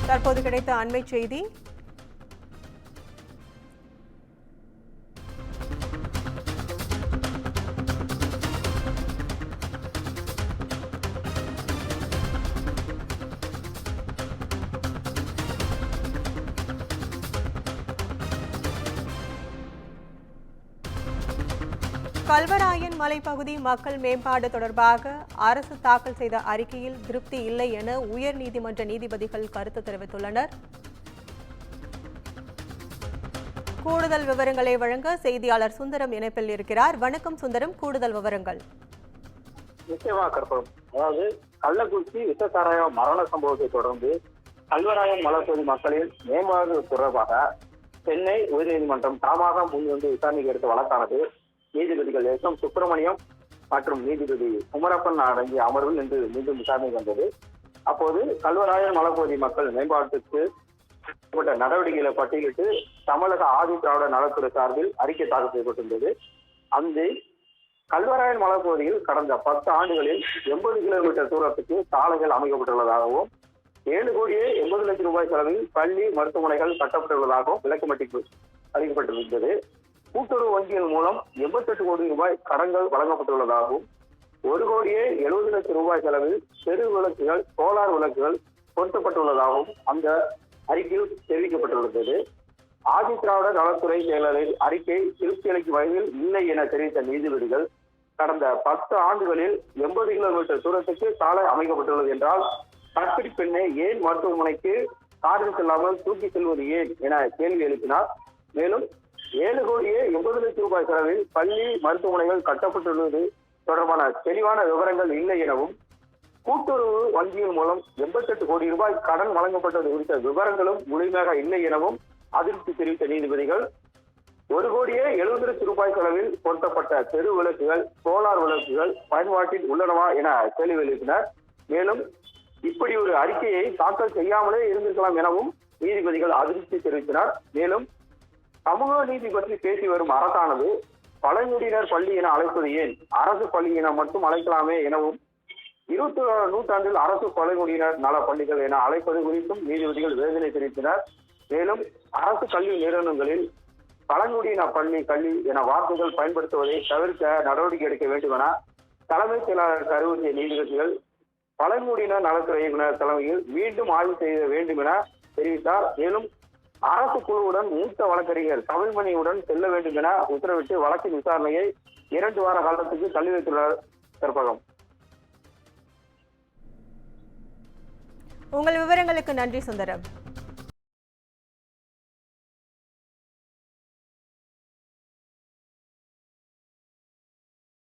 தற்போது கிடைத்த அண்மை செய்தி. கல்வராயன் மலைப்பகுதி மக்கள் மேம்பாடு தொடர்பாக அரசு தாக்கல் செய்த அறிக்கையில் திருப்தி இல்லை என உயர்நீதிமன்ற நீதிபதிகள் கருத்து தெரிவித்துள்ளனர். கூடுதல் விவரங்களை வழங்க செய்தியாளர் சுந்தரம் இணைப்பில் இருக்கிறார். வணக்கம் சுந்தரம், கூடுதல் விவரங்கள். நிச்சயமாக கற்பகம். அதாவது கள்ளக்குறிச்சி விசசாராய மரண சம்பவத்தை தொடர்ந்து கல்வராயன் மலைப்பகுதி மக்களின் மேம்பாடு தொடர்பாக சென்னை உயர்நீதிமன்றம் தாமாக முன்வந்து விசாரணைக்கு எடுத்த வழக்கானது நீதிபதிகள் எஸ் எம் சுப்பிரமணியம் மற்றும் நீதிபதி குமரப்பன் அடங்கிய அமர்வில் இன்று மீண்டும் விசாரணை வந்தது. அப்போது கல்வராயன் மலைப்பகுதி மக்கள் மேம்பாட்டுக்கு நடவடிக்கைகளை பட்டியலிட்டு தமிழக ஆதி திராவிட நலத்துறை சார்பில் அறிக்கை தாக்கல் செய்யப்பட்டிருந்தது. அந்த கல்வராயன் மலைப்பகுதியில் கடந்த 10 ஆண்டுகளில் 80 கிலோமீட்டர் தூரத்துக்கு சாலைகள் அமைக்கப்பட்டுள்ளதாகவும் 7 கோடியே 80 லட்சம் ரூபாய் செலவில் பள்ளி மருத்துவமனைகள் கட்டப்பட்டுள்ளதாகவும் விளக்கமட்டிக்கு அறிவிக்கப்பட்டிருந்தது. கூட்டுறவு வங்கிகள் மூலம் 88 கோடி ரூபாய் கடன்கள் வழங்கப்பட்டுள்ளதாகவும் 1 கோடியே 70 லட்சம் ரூபாய் செலவில் தெரு விளக்குகள், சோலார் விளக்குகள் பொருத்தப்பட்டுள்ளதாகவும் அந்த அறிக்கையில் தெரிவிக்கப்பட்டுள்ளது. ஆதி திராவிட நலத்துறை செயலரின் அறிக்கை திருப்தி அளிக்கும் வகையில் இல்லை என தெரிவித்த நீதிபதிகள், கடந்த 10 ஆண்டுகளில் 80 கிலோமீட்டர் தூரத்துக்கு சாலை அமைக்கப்பட்டுள்ளது என்றால் கர்ப்பிணி பெண்ணை ஏன் மருத்துவமனைக்கு காரில் செல்லாமல் தூக்கி செல்வது ஏன் என கேள்வி எழுப்பினார். மேலும் 7 கோடியே 80 லட்சம் ரூபாய் செலவில் பள்ளி மருத்துவமனைகள் கட்டப்பட்டுள்ளது தொடர்பான தெளிவான விவரங்கள் இல்லை எனவும், கூட்டுறவு வங்கியின் மூலம் 88 கோடி ரூபாய் கடன் வழங்கப்பட்டது குறித்த விவரங்களும் முழுமையாக இல்லை எனவும் அதிருப்தி தெரிவித்த நீதிபதிகள், 1 கோடியே 70 லட்சம் ரூபாய் செலவில் பொருத்தப்பட்ட தெரு விளக்குகள், சோலார் விளக்குகள் பயன்பாட்டில் உள்ளனவா என கேள்வி எழுப்பினர். மேலும் இப்படி ஒரு அறிக்கையை தாக்கல் செய்யாமலே இருந்திருக்கலாம் எனவும் நீதிபதிகள் அதிருப்தி தெரிவித்தனர். மேலும் சமூக நீதி பற்றி பேசி வரும் அரசானது பழங்குடியினர் பள்ளி என அழைப்பது ஏன், அரசு பள்ளி என மட்டும் அழைக்கலாமே எனவும், 21ஆம் நூற்றாண்டில் அரசு பழங்குடியினர் நல பள்ளிகள் என அழைப்பது குறித்தும் நீதிபதிகள் வேதனை தெரிவித்தனர். மேலும் அரசு கல்வி நிறுவனங்களில் பழங்குடியின பள்ளி கல்வி என வார்த்தைகள் பயன்படுத்துவதை தவிர்க்க நடவடிக்கை எடுக்க வேண்டும் என தலைமைச் செயலாளருக்கு அறிவுறுத்திய நீதிபதிகள், பழங்குடியினர் நலத்துறை இயக்குநர் தலைமையில் மீண்டும் ஆய்வு செய்ய வேண்டும் என தெரிவித்தார். மேலும் அரசு குழுவுடன் மூத்த வழக்கறிஞர் தமிழ்மணியுடன் செல்ல வேண்டும் என உத்தரவிட்டு வழக்கின் விசாரணையை 2 வார காலத்துக்கு தள்ளி வைத்துள்ளார். கற்பகம். உங்கள் விவரங்களுக்கு நன்றி சுந்தரம்.